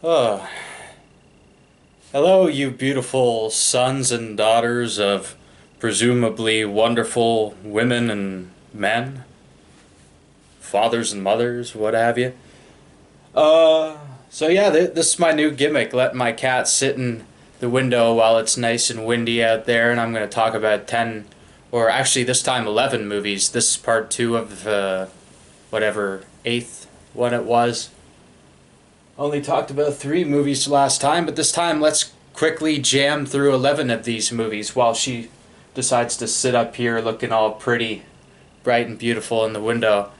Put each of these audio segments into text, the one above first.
Oh, hello, you beautiful sons and daughters of presumably wonderful women and men, fathers and mothers, what have you. Uh, so yeah, this is my new gimmick. Let my cat sit in the window while it's nice and windy out there, and I'm going to talk about 10, or actually this time 11 movies. This is part 2 of whatever, 8th one it was. Only talked about 3 movies last time, but this time let's quickly jam through 11 of these movies while she decides to sit up here looking all pretty, bright, and beautiful in the window.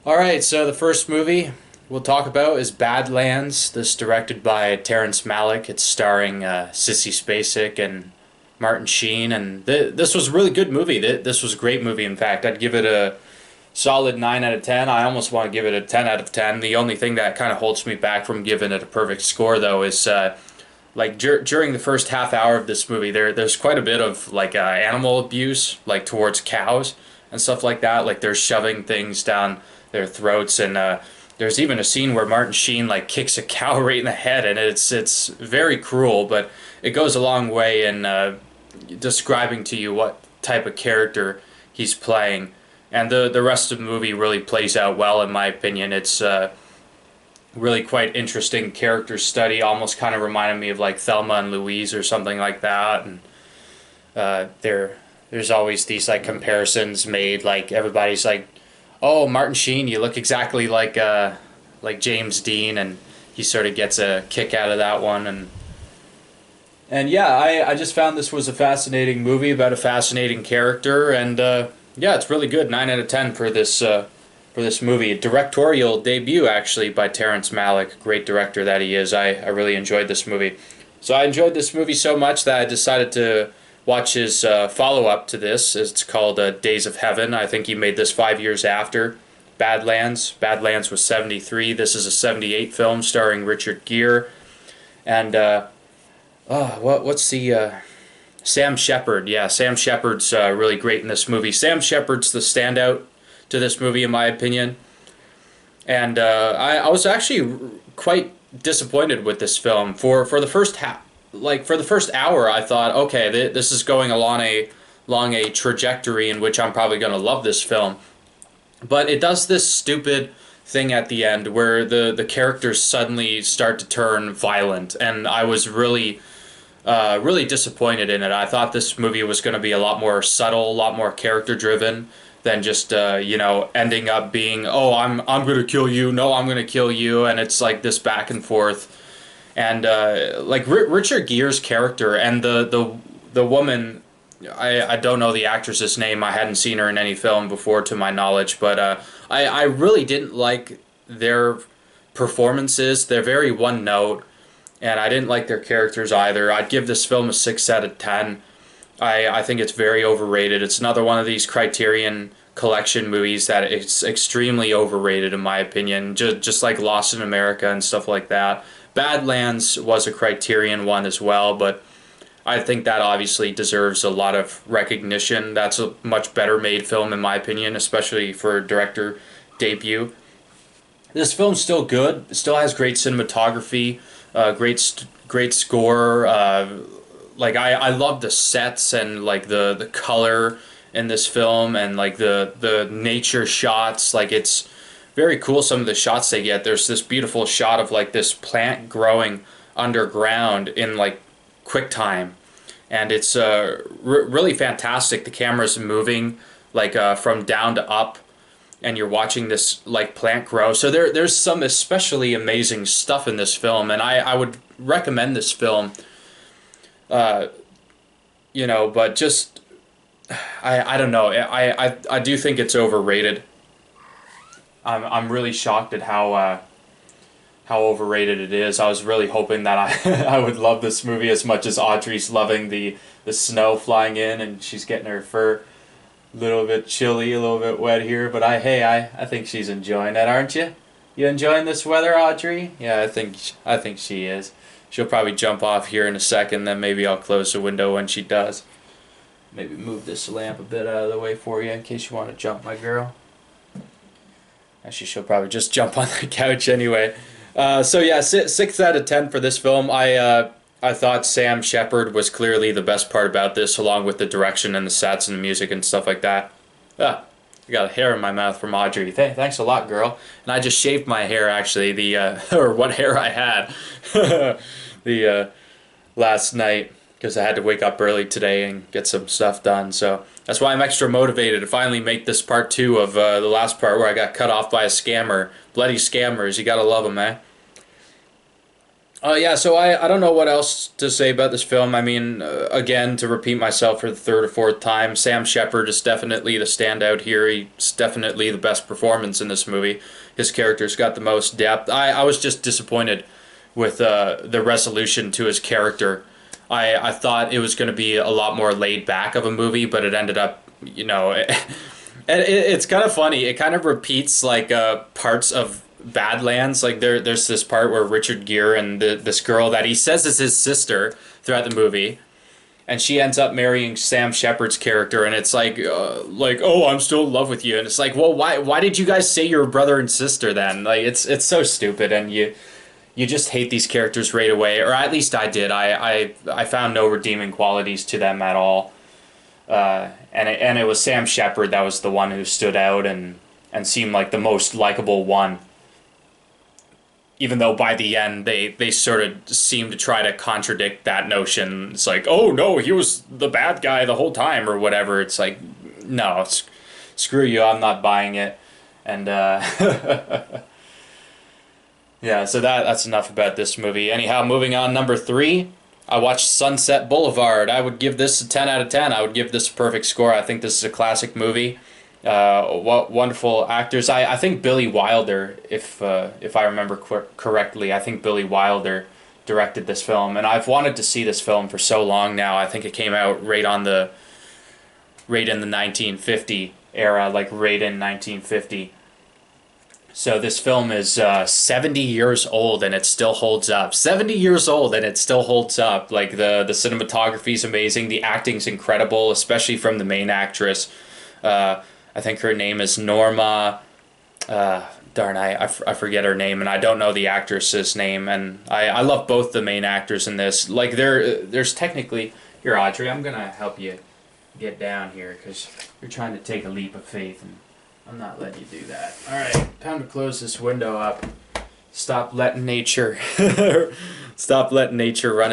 Alright, so the first movie we'll talk about is Badlands. This directed by Terrence Malick. It's starring Sissy Spacek and Martin Sheen, and this was a really good movie. This was a great movie, in fact. I'd give it a solid 9 out of 10. I almost want to give it a 10 out of 10. The only thing that kind of holds me back from giving it a perfect score, though, is during the first half hour of this movie, there's quite a bit of animal abuse, like towards cows and stuff like that. Like they're shoving things down their throats, and there's even a scene where Martin Sheen like kicks a cow right in the head, and it's very cruel, but it goes a long way in describing to you what type of character he's playing. And the rest of the movie really plays out well, in my opinion. It's really quite interesting character study. Almost kind of reminded me of like Thelma and Louise or something like that. And there's always these like comparisons made. Like everybody's like, "Oh, Martin Sheen, you look exactly like James Dean," and he sort of gets a kick out of that one. And yeah, I just found this was a fascinating movie about a fascinating character, and yeah, it's really good. 9 out of 10 for this movie. Directorial debut, actually, by Terrence Malick. Great director that he is. I really enjoyed this movie. So I enjoyed this movie so much that I decided to watch his follow-up to this. It's called Days of Heaven. I think he made this 5 years after Badlands. Badlands was 73. This is a 78 film starring Richard Gere. And what's the Sam Shepard? Yeah, Sam Shepard's really great in this movie. Sam Shepard's the standout to this movie, in my opinion. And I was actually quite disappointed with this film. For the first for the first hour, I thought, okay, this is going along a trajectory in which I'm probably going to love this film. But it does this stupid thing at the end where the characters suddenly start to turn violent, and I was really disappointed in it. I thought this movie was going to be a lot more subtle, a lot more character driven than just ending up being, oh, I'm going to kill you, no, I'm going to kill you, and it's like this back and forth. And Richard Gere's character and the woman, I don't know the actress's name. I hadn't seen her in any film before, to my knowledge, but I really didn't like their performances. They're very one note, and I didn't like their characters either. I'd give this film a 6 out of 10. I think it's very overrated. It's another one of these Criterion Collection movies that it's extremely overrated, in my opinion, just like Lost in America and stuff like that. Badlands was a Criterion one as well, but I think that obviously deserves a lot of recognition. That's a much better made film, in my opinion, especially for a director debut. This film's still good. It still has great cinematography, great score. I love the sets and like the color in this film, and like the nature shots. Like it's very cool, some of the shots they get. There's this beautiful shot of like this plant growing underground in like QuickTime, and it's really fantastic. The camera's moving from down to up, and you're watching this like plant grow. So there's some especially amazing stuff in this film, and I would recommend this film. But just I don't know. I do think it's overrated. I'm really shocked at how overrated it is. I was really hoping that I would love this movie as much as Audrey's loving the snow flying in, and she's getting her fur a little bit chilly, a little bit wet here. But I think she's enjoying it, aren't you? You enjoying this weather, Audrey? Yeah, I think she is. She'll probably jump off here in a second, then maybe I'll close the window when she does. Maybe move this lamp a bit out of the way for you in case you want to jump, my girl. Actually, she'll probably just jump on the couch anyway. So yeah, 6 out of 10 for this film. I thought Sam Shepard was clearly the best part about this, along with the direction and the sets and the music and stuff like that. Ah, I got a hair in my mouth from Audrey. Thanks a lot, girl. And I just shaved my hair actually. The or what hair I had the last night because I had to wake up early today and get some stuff done. So that's why I'm extra motivated to finally make this part 2 of the last part where I got cut off by a scammer. Bloody scammers, you gotta love them, eh? Yeah, so I don't know what else to say about this film. I mean, again, to repeat myself for the third or fourth time, Sam Shepard is definitely the standout here. He's definitely the best performance in this movie. His character's got the most depth. I was just disappointed with the resolution to his character. I thought it was going to be a lot more laid back of a movie, but it ended up, it's kind of funny. It kind of repeats like parts of Badlands. Like there's this part where Richard Gere and this girl that he says is his sister throughout the movie, and she ends up marrying Sam Shepard's character, and it's like oh, I'm still in love with you, and it's like, well, why did you guys say you're brother and sister then? Like it's so stupid, and you just hate these characters right away, or at least I did. I found no redeeming qualities to them at all. And it was Sam Shepard that was the one who stood out and seemed like the most likable one. Even though by the end they sort of seemed to try to contradict that notion. It's like, oh no, he was the bad guy the whole time or whatever. It's like, no, screw you, I'm not buying it. And yeah, so that's enough about this movie. Anyhow, moving on, number 3. I watched Sunset Boulevard. I would give this a 10 out of 10. I would give this a perfect score. I think this is a classic movie. Wonderful actors. I think Billy Wilder, if I remember correctly, I think Billy Wilder directed this film, and I've wanted to see this film for so long now. I think it came out right in the 1950 era, like right in 1950. So this film is 70 years old and it still holds up. 70 years old and it still holds up. Like the cinematography is amazing. The acting's incredible, especially from the main actress. I think her name is Norma. Darn, I forget her name, and I don't know the actress's name. And I love both the main actors in this. Like there's technically, here Audrey, I'm gonna help you get down here because you're trying to take a leap of faith and I'm not letting you do that. Alright, time to close this window up. Stop letting nature run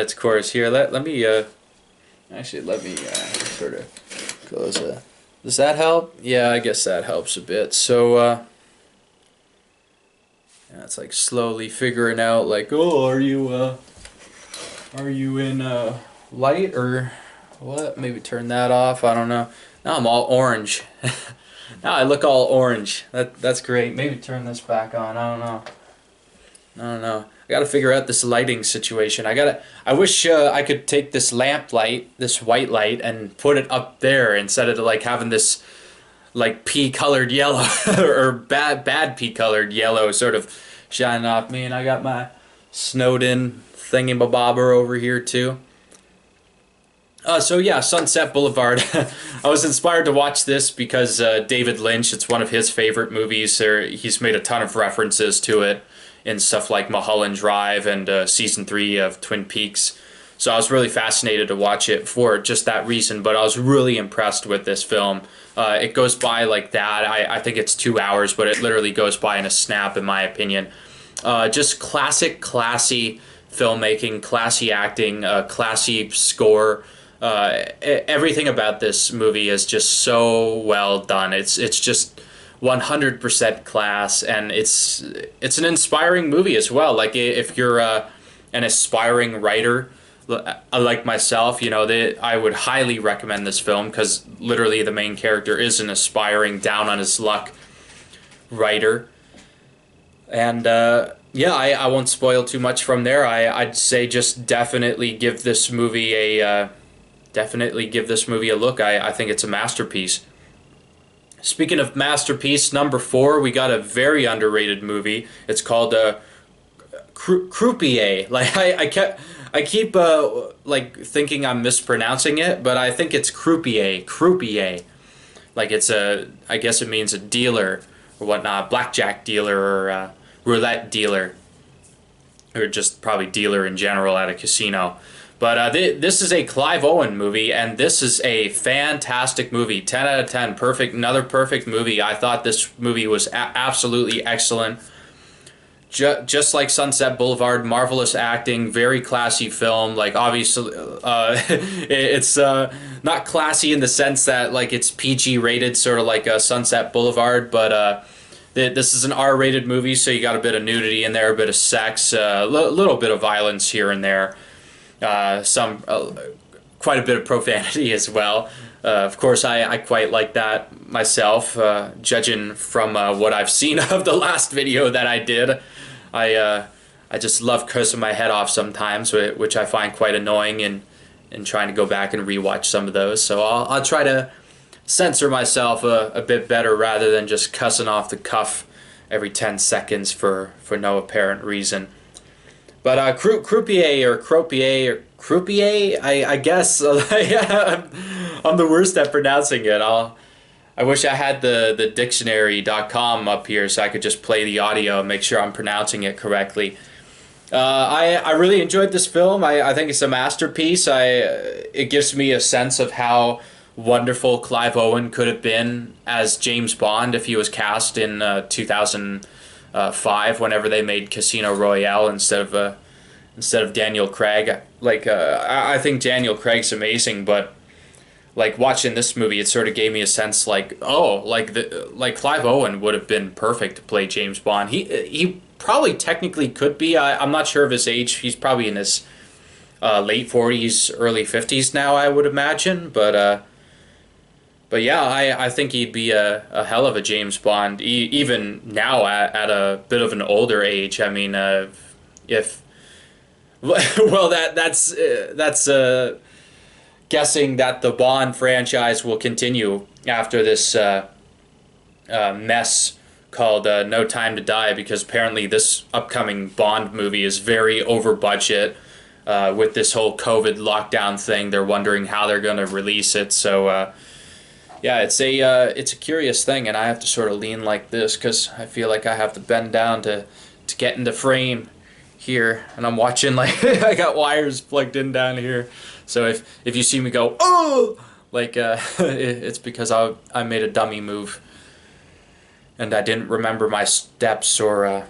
its course. Here, let me actually let me sort of close it. Does that help? Yeah, I guess that helps a bit. So yeah, it's like slowly figuring out like, oh, are you in light or what? Maybe turn that off. I don't know. Now I'm all orange. Now I look all orange. That's great. Maybe turn this back on. I don't know. I gotta figure out this lighting situation. I wish I could take this lamp light, this white light, and put it up there instead of like having this like pea-colored yellow or bad pea-colored yellow sort of shining off me. And I got my snowed-in thingy-mabobber over here too. So yeah, Sunset Boulevard. I was inspired to watch this because David Lynch, it's one of his favorite movies. He's made a ton of references to it in stuff like Mulholland Drive and season 3 of Twin Peaks. So I was really fascinated to watch it for just that reason, but I was really impressed with this film. It goes by like that. I think it's 2 hours, but it literally goes by in a snap in my opinion. Just classic, classy filmmaking, classy acting, classy score. Everything about this movie is just so well done. It's just 100% class, and it's an inspiring movie as well. Like if you're an aspiring writer like myself, I would highly recommend this film because literally the main character is an aspiring, down on his luck writer. And yeah, I won't spoil too much from there. I'd say just definitely give this movie a look. I think it's a masterpiece. Speaking of masterpiece, number 4, we got a very underrated movie. It's called Croupier. Like I keep like thinking I'm mispronouncing it, but I think it's croupier. Croupier. Like I guess it means a dealer or whatnot, blackjack dealer or roulette dealer. or just probably dealer in general at a casino. But this is a Clive Owen movie, and this is a fantastic movie. 10 out of 10, perfect, another perfect movie. I thought this movie was absolutely excellent. Just like Sunset Boulevard, marvelous acting, very classy film. Like obviously, it's not classy in the sense that like it's PG rated, sort of like Sunset Boulevard, but this is an R-rated movie, so you got a bit of nudity in there, a bit of sex, a little bit of violence here and there, some quite a bit of profanity as well. Of course, I quite like that myself, judging from what I've seen of the last video that I did. I just love cursing my head off sometimes, which I find quite annoying, and trying to go back and rewatch some of those. So I'll try to censor myself a bit better rather than just cussing off the cuff every 10 seconds for no apparent reason. But croupier, I guess I'm the worst at pronouncing it. I wish I had the dictionary.com up here so I could just play the audio and make sure I'm pronouncing it correctly. I really enjoyed this film. I think it's a masterpiece. It gives me a sense of how wonderful Clive Owen could have been as James Bond if he was cast in 2005 whenever they made Casino Royale instead of Daniel Craig. Like I think Daniel Craig's amazing, but like watching this movie, it sort of gave me a sense like, oh, like Clive Owen would have been perfect to play James Bond. He probably technically could be. I'm not sure of his age. He's probably in his late 40s, early 50s now, I would imagine. But yeah, I think he'd be a hell of a James Bond, even now at a bit of an older age. I mean, if well, that's guessing that the Bond franchise will continue after this mess called No Time to Die, because apparently this upcoming Bond movie is very over budget. With this whole COVID lockdown thing, they're wondering how they're going to release it. So yeah, it's a curious thing, and I have to sort of lean like this because I feel like I have to bend down to get into frame here, and I'm watching like I got wires plugged in down here. So if you see me go, oh, like it's because I made a dummy move and I didn't remember my steps or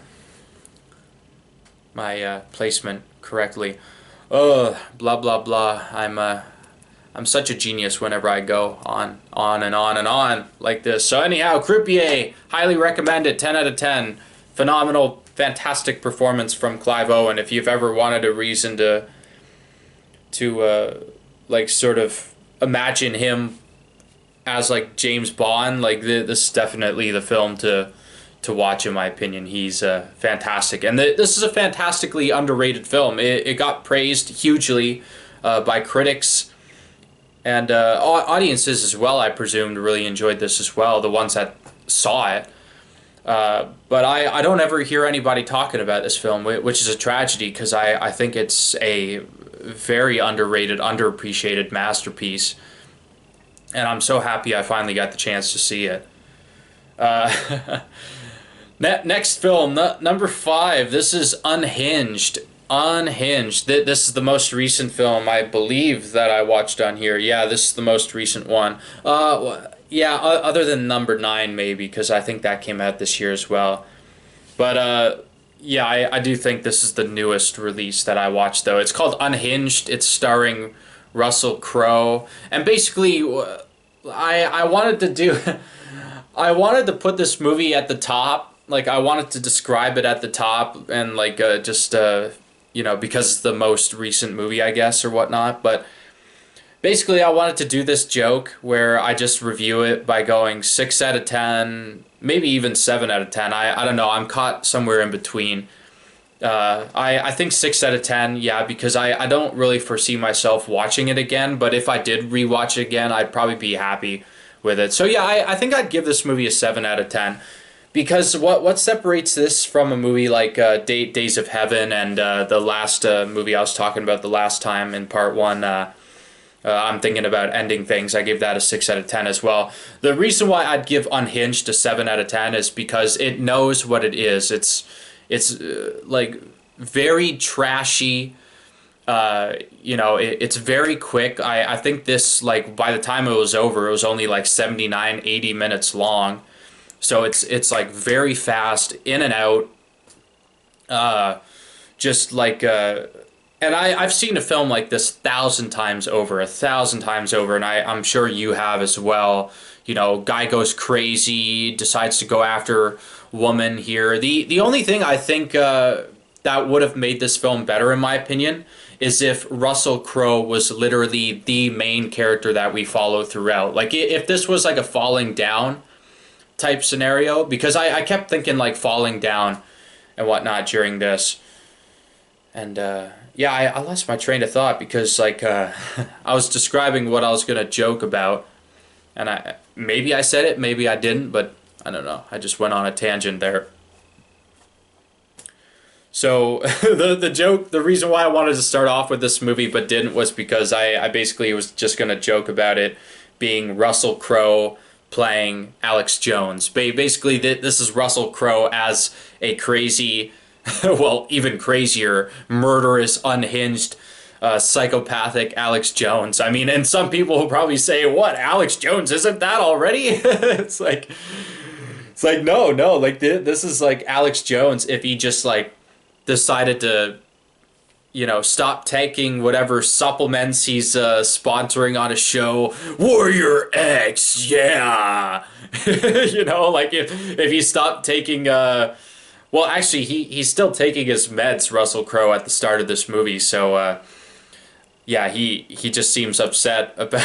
my placement correctly. Oh, blah blah blah. I'm such a genius whenever I go on and on and on like this. So anyhow, Croupier, highly recommend it. 10 out of 10. Phenomenal, fantastic performance from Clive Owen. If you've ever wanted a reason to like sort of imagine him as like James Bond, like this is definitely the film to watch, in my opinion. He's fantastic, and this is a fantastically underrated film. It got praised hugely by critics and audiences as well. I presumed really enjoyed this as well, the ones that saw it. But I don't ever hear anybody talking about this film, which is a tragedy, because I think it's a very underrated, underappreciated masterpiece, and I'm so happy I finally got the chance to see it. Next film, number 5. This is Unhinged. Unhinged. This is the most recent film, I believe, that I watched on here. Yeah, this is the most recent one. Yeah, other than number 9 maybe, because I think that came out this year as well. But yeah, I do think this is the newest release that I watched, though. It's called Unhinged. It's starring Russell Crowe, and basically, I wanted to do, I wanted to put this movie at the top. Like, I wanted to describe it at the top, and like just you know, because it's the most recent movie, I guess, or whatnot. But basically, I wanted to do this joke where I just review it by going 6 out of 10, maybe even 7 out of 10. I don't know. I'm caught somewhere in between. I think 6 out of 10, yeah, because I don't really foresee myself watching it again. But if I did rewatch it again, I'd probably be happy with it. So yeah, I think I'd give this movie a 7 out of 10. Because what separates this from a movie like Days of Heaven and the last movie I was talking about the last time in part 1, I'm thinking about Ending Things. I gave that a 6 out of 10 as well. The reason why I'd give Unhinged a 7 out of 10 is because it knows what it is. It's like very trashy. It's very quick. I think this, like, by the time it was over, it was only like 79, 80 minutes long. So it's like very fast, in and out. Just like, and I've seen a film like this 1,000 times over, 1,000 times over, and I'm sure you have as well. Guy goes crazy, decides to go after woman here. The only thing I think that would have made this film better, in my opinion, is if Russell Crowe was literally the main character that we follow throughout. Like, if this was like a falling down type scenario, because I kept thinking like falling down and whatnot during this. And yeah, I lost my train of thought because like I was describing what I was gonna joke about, and maybe I said it, maybe I didn't, but I don't know. I just went on a tangent there. So the joke, the reason why I wanted to start off with this movie but didn't was because I basically was just gonna joke about it being Russell Crowe playing Alex Jones. Basically, this is Russell Crowe as a crazy, well, even crazier, murderous, unhinged, psychopathic Alex Jones. I mean, and some people will probably say, "What, Alex Jones? Isn't that already?" It's like no, like this is like Alex Jones if he just like decided to, stop taking whatever supplements he's sponsoring on a show. Warrior X, yeah. Like if he stopped taking well, actually he's still taking his meds, Russell Crowe, at the start of this movie. So yeah, he just seems upset about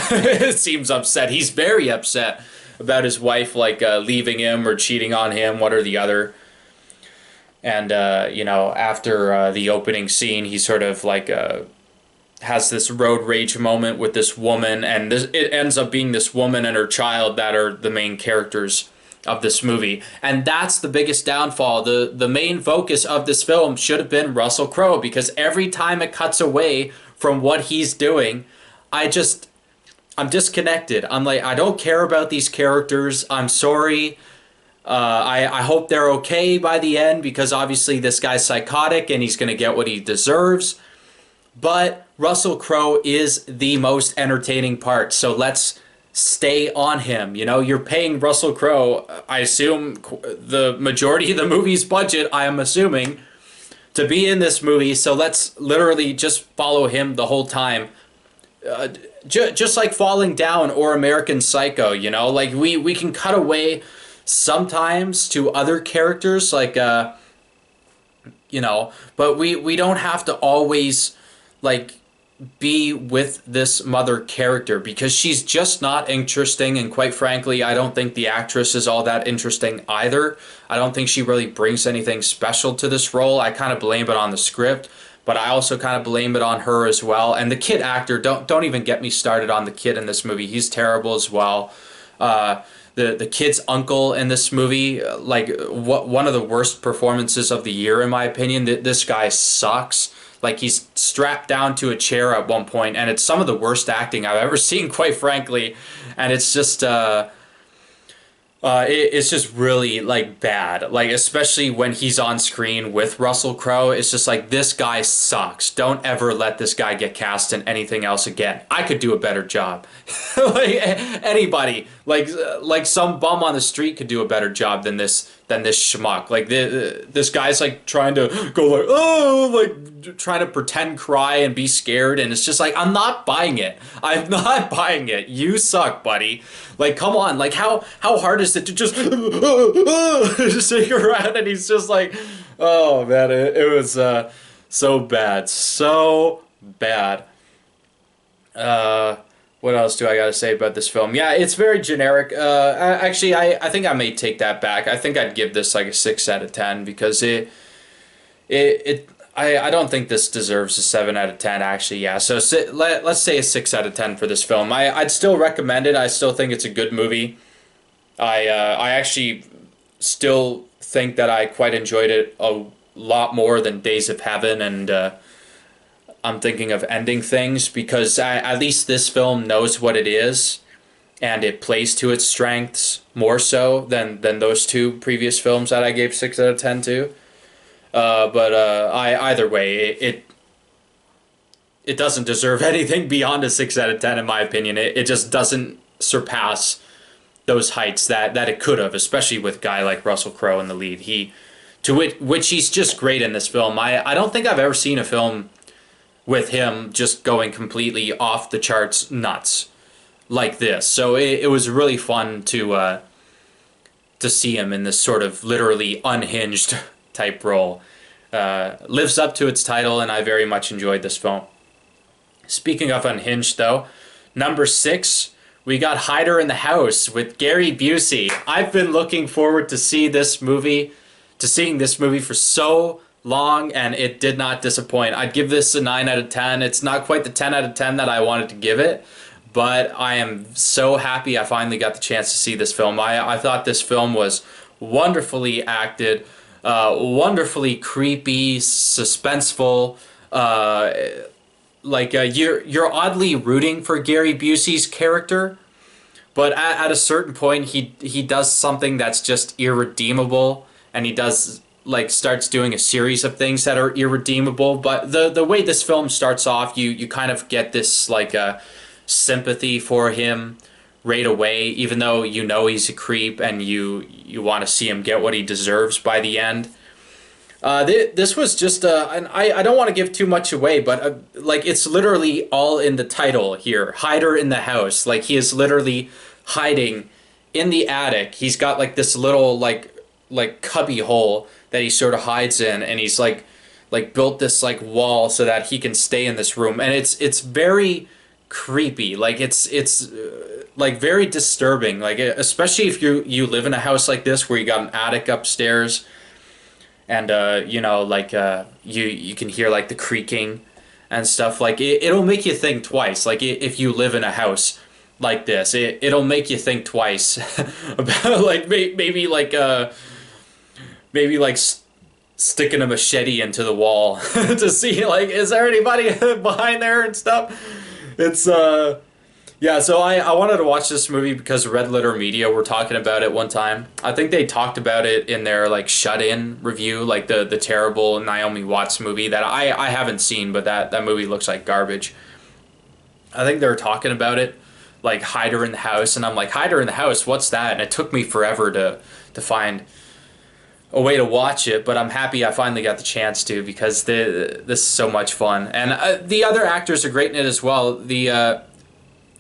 seems upset. He's very upset about his wife like leaving him or cheating on him, one or the other. And, after the opening scene, he sort of like has this road rage moment with this woman, and it ends up being this woman and her child that are the main characters of this movie. And that's the biggest downfall. The main focus of this film should have been Russell Crowe, because every time it cuts away from what he's doing, I'm disconnected. I'm like, I don't care about these characters. I'm sorry. I hope they're okay by the end, because obviously this guy's psychotic and he's going to get what he deserves. But Russell Crowe is the most entertaining part, so let's stay on him. You're paying Russell Crowe, I assume, the majority of the movie's budget, I am assuming, to be in this movie, so let's literally just follow him the whole time. Just like Falling Down or American Psycho, like we can cut away sometimes to other characters, like but we don't have to always like be with this mother character, because she's just not interesting, and quite frankly I don't think the actress is all that interesting either. I don't think she really brings anything special to this role. I kind of blame it on the script, but I also kind of blame it on her as well. And the kid actor, don't even get me started on the kid in this movie. He's terrible as well. The kid's uncle in this movie, like one of the worst performances of the year in my opinion. This guy sucks. Like, he's strapped down to a chair at one point, and it's some of the worst acting I've ever seen, quite frankly. And it's just it's just really like bad. Like, especially when he's on screen with Russell Crowe, it's just like, this guy sucks. Don't ever let this guy get cast in anything else again. I could do a better job. Like, anybody, like some bum on the street could do a better job than this schmuck. Like, this guy's like trying to go like, oh, like trying to pretend cry and be scared, and it's just like, I'm not buying it. I'm not buying it. You suck, buddy. Like, come on. Like, how hard is it to just shake around, and he's just like, oh man, it was so bad. So bad. What else do I gotta say about this film? Yeah, it's very generic. Actually, I think I may take that back. I think I'd give this like a 6 out of 10, because I don't think this deserves a 7 out of 10, actually. Yeah, so let's say a 6 out of 10 for this film. I'd still recommend it. I still think it's a good movie. I actually still think that I quite enjoyed it a lot more than Days of Heaven, and I'm thinking of Ending Things, because at least this film knows what it is, and it plays to its strengths more so than those two previous films that I gave 6 out of 10 to. Either way, it doesn't deserve anything beyond a 6 out of 10 in my opinion. It just doesn't surpass those heights that it could have, especially with a guy like Russell Crowe in the lead. Which he's just great in this film. I don't think I've ever seen a film with him just going completely off the charts nuts like this. So it was really fun to see him in this sort of literally unhinged type role. Lives up to its title, and I very much enjoyed this film. Speaking of unhinged, though, number 6, we got Hider in the House with Gary Busey. I've been looking forward to seeing this movie for so long, and it did not disappoint. I'd give this a 9 out of 10. It's not quite the 10 out of 10 that I wanted to give it, but I am so happy I finally got the chance to see this film. I thought this film was wonderfully acted, wonderfully creepy, suspenseful. You're oddly rooting for Gary Busey's character, but at a certain point he does something that's just irredeemable, and he starts doing a series of things that are irredeemable. But the way this film starts off, you kind of get this sympathy for him right away, even though you know he's a creep and you want to see him get what he deserves by the end. This was just and I don't want to give too much away, but it's literally all in the title here. Hider in the House. Like, he is literally hiding in the attic. He's got this little cubby hole that he sort of hides in, and he's built this wall so that he can stay in this room, and it's very creepy. It's very disturbing. Especially if you live in a house like this where you got an attic upstairs. And you can hear the creaking and stuff. It'll make you think twice. If you live in a house like this, it'll make you think twice about maybe sticking a machete into the wall to see is there anybody behind there and stuff. It's yeah, so I wanted to watch this movie because Red Letter Media were talking about it one time. I think they talked about it in their Shut In review, the terrible Naomi Watts movie that I haven't seen, but that movie looks like garbage. I think they were talking about it, Hider in the House, and I'm like, Hider in the House, what's that? And it took me forever to find a way to watch it, but I'm happy I finally got the chance to, because this is so much fun. And the other actors are great in it as well.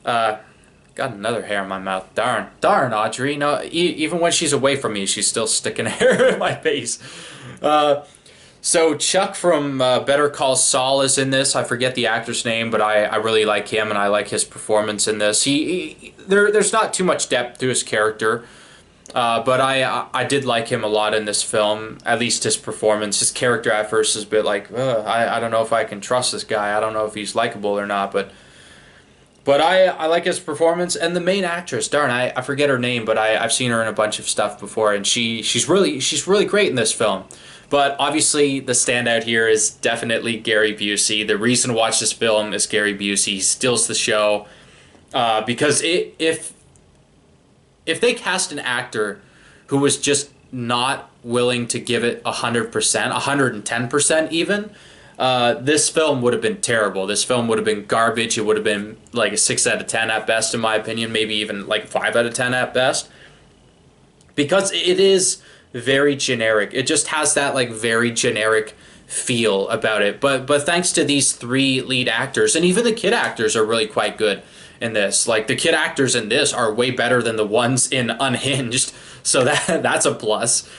Got another hair in my mouth. Darn, Audrey. No, even when she's away from me, she's still sticking hair in my face. So Chuck from Better Call Saul is in this. I forget the actor's name, but I really like him, and I like his performance in this. There's not too much depth to his character, but I did like him a lot in this film. At least his performance. His character at first is a bit I don't know if I can trust this guy. I don't know if he's likable or not, but I like his performance. And the main actress, darn, I forget her name, but I've seen her in a bunch of stuff before, and she's really great in this film. But obviously the standout here is definitely Gary Busey. The reason to watch this film is Gary Busey. He steals the show, because if they cast an actor who was just not willing to give it 100%, 110% even, this film would have been terrible. This film would have been garbage. It would have been a 6 out of 10 at best, in my opinion, maybe even 5 out of 10 at best, because it is very generic. It just has that very generic feel about it. But thanks to these 3 lead actors, and even the kid actors are really quite good in this. The kid actors in this are way better than the ones in Unhinged, so that's a plus.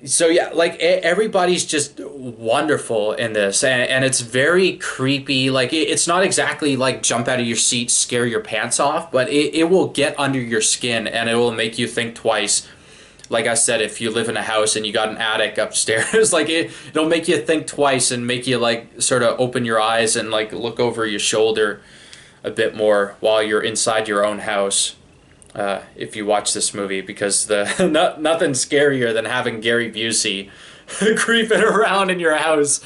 So yeah, everybody's just wonderful in this, and it's very creepy. It's not exactly jump out of your seat, scare your pants off, but it will get under your skin, and it will make you think twice. Like I said, if you live in a house and you got an attic upstairs, it'll make you think twice and make you sort of open your eyes and look over your shoulder a bit more while you're inside your own house. If you watch this movie, because nothing's scarier than having Gary Busey creeping around in your house,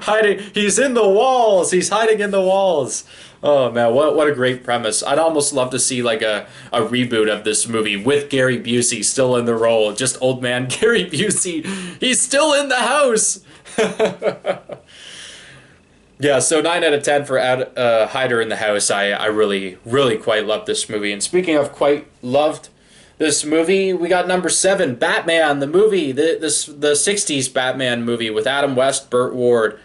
hiding. He's in the walls. He's hiding in the walls. Oh man, what a great premise! I'd almost love to see like a reboot of this movie with Gary Busey still in the role. Just old man Gary Busey. He's still in the house. Yeah, so 9 out of 10 for Hider in the House. I really, really quite love this movie. And speaking of quite loved this movie, we got number 7, Batman, the movie, the 60s Batman movie with Adam West, Burt Ward.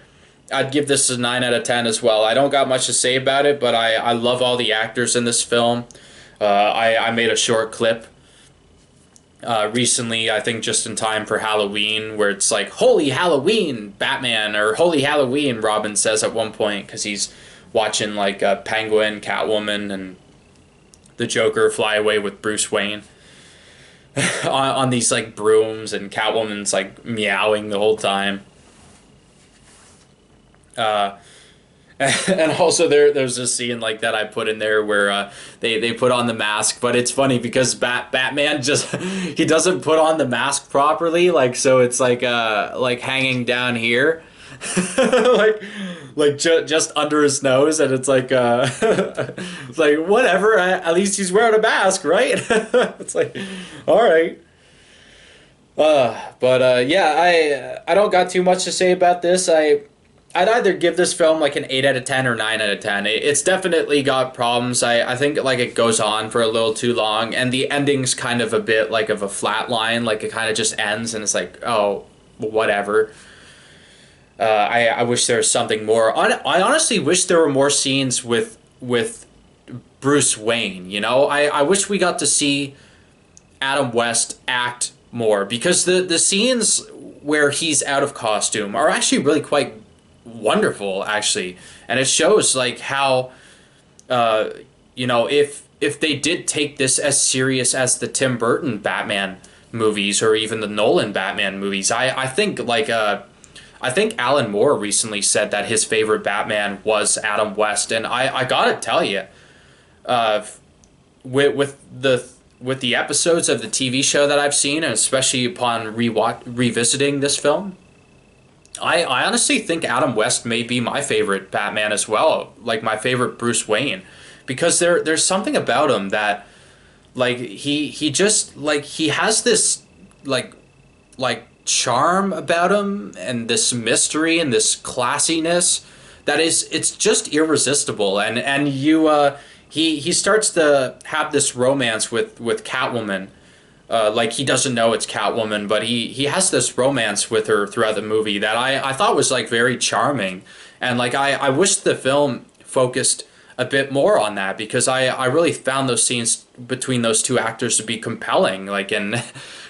I'd give this a 9 out of 10 as well. I don't got much to say about it, but I love all the actors in this film. I made a short clip recently, I think just in time for Halloween, where it's like, Holy Halloween, Batman, or Holy Halloween, Robin says at one point, because he's watching like Penguin, Catwoman, and the Joker fly away with Bruce Wayne on these like brooms, and Catwoman's like meowing the whole time. And also there's a scene like that I put in there where they put on the mask, but it's funny because Batman just he doesn't put on the mask properly, like, so it's like hanging down here, just under his nose, and it's like it's like whatever, at least he's wearing a mask, right? It's like, all right. Yeah, I don't got too much to say about this. I'd either give this film like an 8 out of 10 or 9 out of 10. It's definitely got problems. I think like it goes on for a little too long, and the ending's kind of a bit like of a flat line. Like it kind of just ends and it's like, oh, whatever. I wish there was something more. I honestly wish there were more scenes with Bruce Wayne, you know? I wish we got to see Adam West act more, because the scenes where he's out of costume are actually really quite wonderful, actually, and it shows like how if they did take this as serious as the Tim Burton Batman movies or even the Nolan Batman movies. I think Alan Moore recently said that his favorite Batman was Adam West, and I gotta tell you, with the episodes of the TV show that I've seen, and especially upon revisiting this film, I honestly think Adam West may be my favorite Batman as well, like my favorite Bruce Wayne, because there's something about him that, like, he just, like, he has this like charm about him, and this mystery and this classiness that it's just irresistible, and he starts to have this romance with Catwoman. Like, he doesn't know it's Catwoman, but he has this romance with her throughout the movie that I thought was like very charming, and like I wish the film focused a bit more on that, because I really found those scenes between those two actors to be compelling, like, and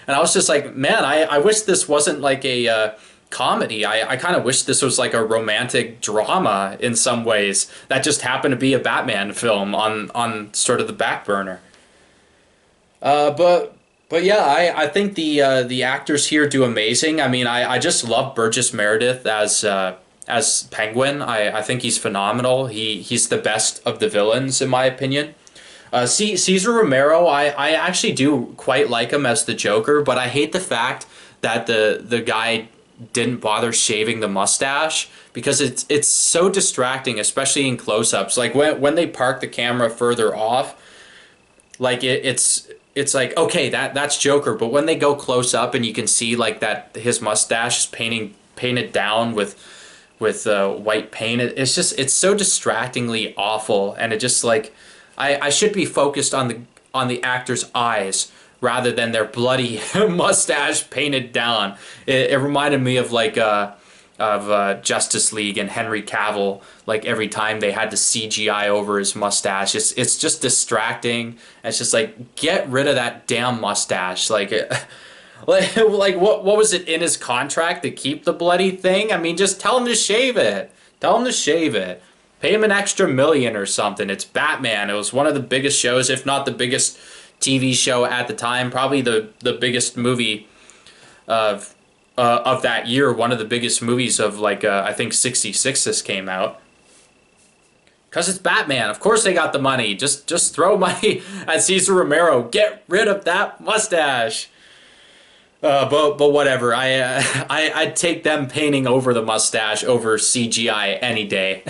I was just like, man, I wish this wasn't like a comedy. I kind of wish this was like a romantic drama in some ways that just happened to be a Batman film on sort of the back burner. But yeah, I think the actors here do amazing. I mean, I just love Burgess Meredith as Penguin. I think he's phenomenal. He's the best of the villains, in my opinion. Cesar Romero, I actually do quite like him as the Joker, but I hate the fact that the guy didn't bother shaving the mustache, because it's so distracting, especially in close-ups. Like when they park the camera further off, like it's like, okay, that's Joker, but when they go close up and you can see like that his mustache is painted down with white paint, it's so distractingly awful, and it just like I should be focused on the actor's eyes rather than their bloody mustache painted down. It reminded me of like Justice League and Henry Cavill, like every time they had to CGI over his mustache. It's just distracting. It's just like, get rid of that damn mustache. Like what was it in his contract to keep the bloody thing? I mean, just tell him to shave it. Tell him to shave it. Pay him an extra $1 million or something. It's Batman. It was one of the biggest shows, if not the biggest TV show at the time. Probably the biggest movie of that year. One of the biggest movies of like I think '66 this came out. Because it's Batman. Of course they got the money. Just throw money at Cesar Romero. Get rid of that mustache. But whatever. I'd take them painting over the mustache over CGI any day.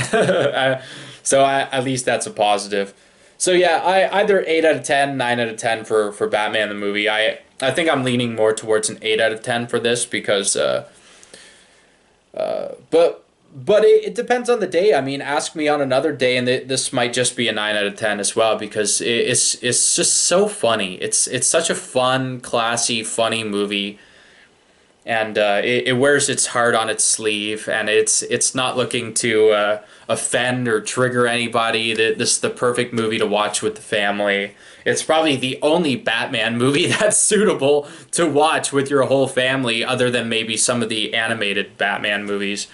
So at least that's a positive. So yeah, I either 8 out of 10, 9 out of 10 for Batman the movie. I think I'm leaning more towards an 8 out of 10 for this because but it depends on the day. I mean, ask me on another day, and this might just be a 9 out of 10 as well because it's just so funny. It's such a fun, classy, funny movie, and it wears its heart on its sleeve, and it's not looking to offend or trigger anybody. This is the perfect movie to watch with the family. It's probably the only Batman movie that's suitable to watch with your whole family, other than maybe some of the animated Batman movies.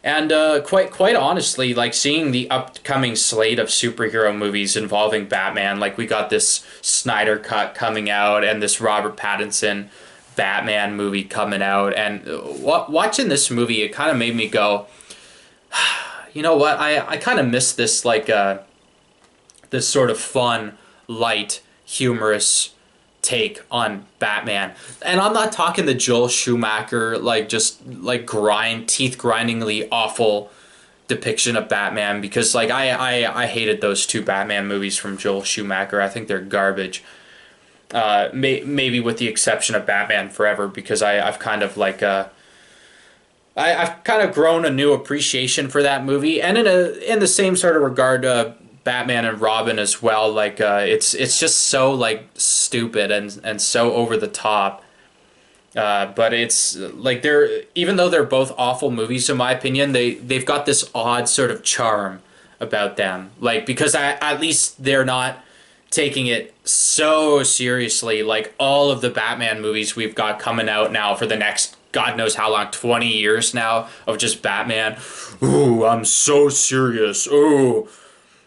And quite honestly, like seeing the upcoming slate of superhero movies involving Batman, like we got this Snyder Cut coming out and this Robert Pattinson Batman movie coming out, and watching this movie, it kind of made me go, you know what? I kind of miss this like this sort of fun, light, humorous take on Batman. And I'm not talking the Joel Schumacher, like just like teeth grindingly awful depiction of Batman, because like I hated those two Batman movies from Joel Schumacher. I think they're garbage. Maybe with the exception of Batman Forever, because I've kind of like I've kind of grown a new appreciation for that movie, and in the same sort of regard, Batman and Robin as well. Like it's just so like stupid and so over the top. But it's like even though they're both awful movies in my opinion, they've got this odd sort of charm about them. Like because at least they're not taking it so seriously, like all of the Batman movies we've got coming out now for the next God knows how long, 20 years now of just Batman. Ooh, I'm so serious. Ooh.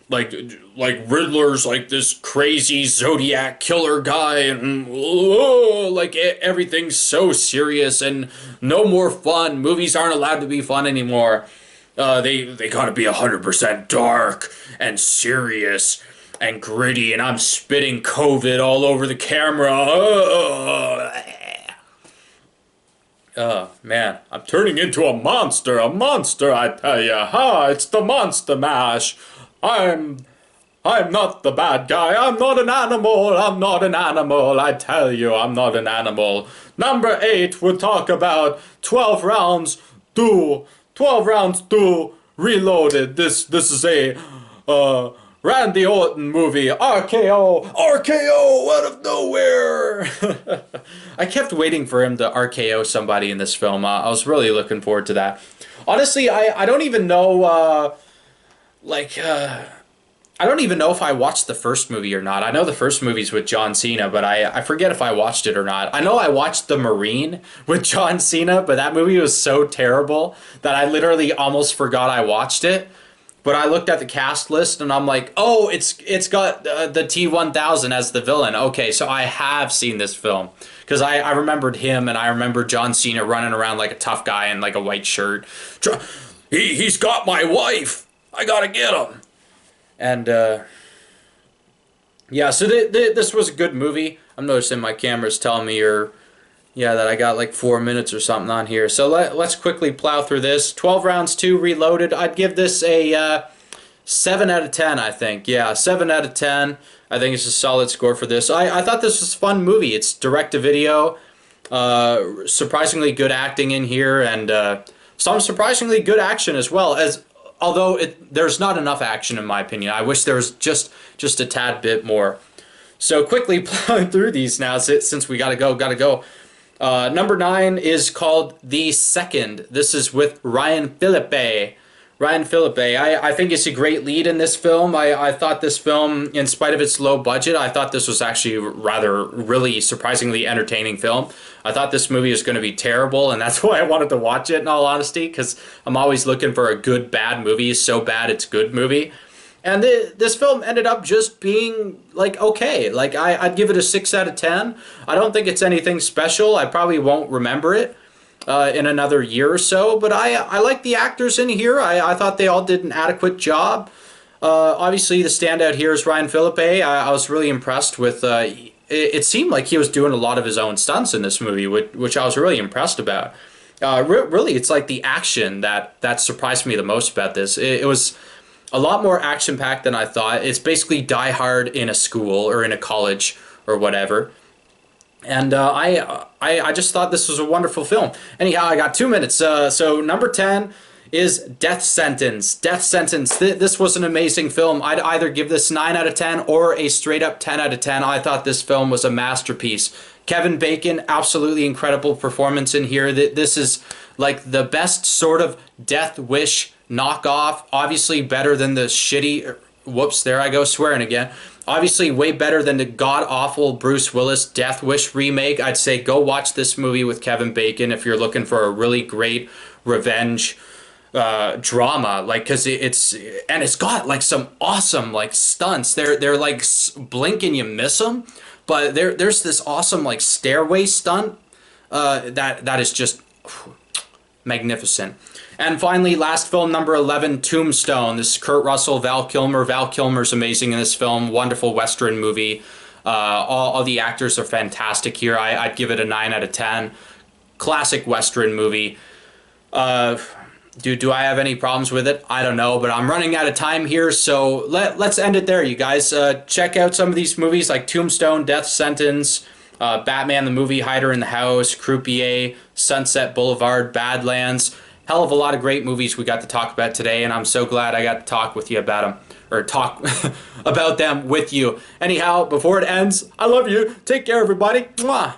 Like Riddler's like this crazy Zodiac killer guy, and like everything's so serious and no more fun. Movies aren't allowed to be fun anymore. They gotta be 100% dark and serious and gritty, and I'm spitting COVID all over the camera. Oh man, I'm turning into a monster, I tell ya. Ha, it's the Monster Mash. I'm not the bad guy. I'm not an animal. I'm not an animal. I tell you, I'm not an animal. Number 8, we'll talk about 12 rounds do. 12 rounds do. Reloaded. This is a Randy Orton movie. RKO. RKO out of nowhere. I kept waiting for him to RKO somebody in this film. I was really looking forward to that. Honestly, I don't even know I don't even know if I watched the first movie or not. I know the first movie's with John Cena, but I forget if I watched it or not. I know I watched The Marine with John Cena, but that movie was so terrible that I literally almost forgot I watched it. But I looked at the cast list and I'm like, oh, it's got the T-1000 as the villain. Okay, so I have seen this film. Because I remembered him, and I remember John Cena running around like a tough guy in like a white shirt. He's got my wife! I gotta get him. And yeah, so this was a good movie. I'm noticing my camera's telling me that I got like 4 minutes or something on here. So let's quickly plow through this. 12 rounds 2 reloaded. I'd give this a 7 out of 10, I think. Yeah, 7 out of 10. I think it's a solid score for this. I thought this was a fun movie. It's direct-to-video. Surprisingly good acting in here, and some surprisingly good action as well, although there's not enough action in my opinion. I wish there was just a tad bit more. So quickly plowing through these now, since we gotta go. Number 9 is called The Second. This is with Ryan Phillippe. I think it's a great lead in this film. I thought this film, in spite of its low budget, I thought this was actually really surprisingly entertaining film. I thought this movie was going to be terrible, and that's why I wanted to watch it, in all honesty, because I'm always looking for a good, bad movie, so bad it's good movie. And this film ended up just being, like, okay. Like, I'd give it a 6 out of 10. I don't think it's anything special. I probably won't remember it in another year or so, but I like the actors in here. I thought they all did an adequate job. Obviously, the standout here is Ryan Phillippe. I was really impressed with it seemed like he was doing a lot of his own stunts in this movie, which I was really impressed about. Really, it's like the action that surprised me the most about this. It was a lot more action packed than I thought. It's basically Die Hard in a school or in a college or whatever. And I just thought this was a wonderful film. Anyhow, I got 2 minutes. So number 10 is Death Sentence. Death Sentence. This was an amazing film. I'd either give this 9 out of 10 or a straight up 10 out of 10. I thought this film was a masterpiece. Kevin Bacon, absolutely incredible performance in here. This is like the best sort of Death Wish knockoff. Obviously better than the shitty... Whoops, there I go swearing again. Obviously way better than the god-awful Bruce Willis Death Wish remake. I'd say go watch this movie with Kevin Bacon if you're looking for a really great revenge drama, like, because it's got like some awesome like stunts. They're like blink and you miss them, but there's this awesome like stairway stunt that is just magnificent. And finally, last film, number 11, Tombstone. This is Kurt Russell, Val Kilmer. Val Kilmer's amazing in this film. Wonderful Western movie. All the actors are fantastic here. I'd give it a 9 out of 10. Classic Western movie. Do I have any problems with it? I don't know, but I'm running out of time here, so let's end it there, you guys. Check out some of these movies like Tombstone, Death Sentence, Batman the Movie, Hider in the House, Croupier, Sunset Boulevard, Badlands. Hell of a lot of great movies we got to talk about today, and I'm so glad I got to talk with you about them, or talk about them with you. Anyhow, before it ends, I love you. Take care, everybody. Mwah.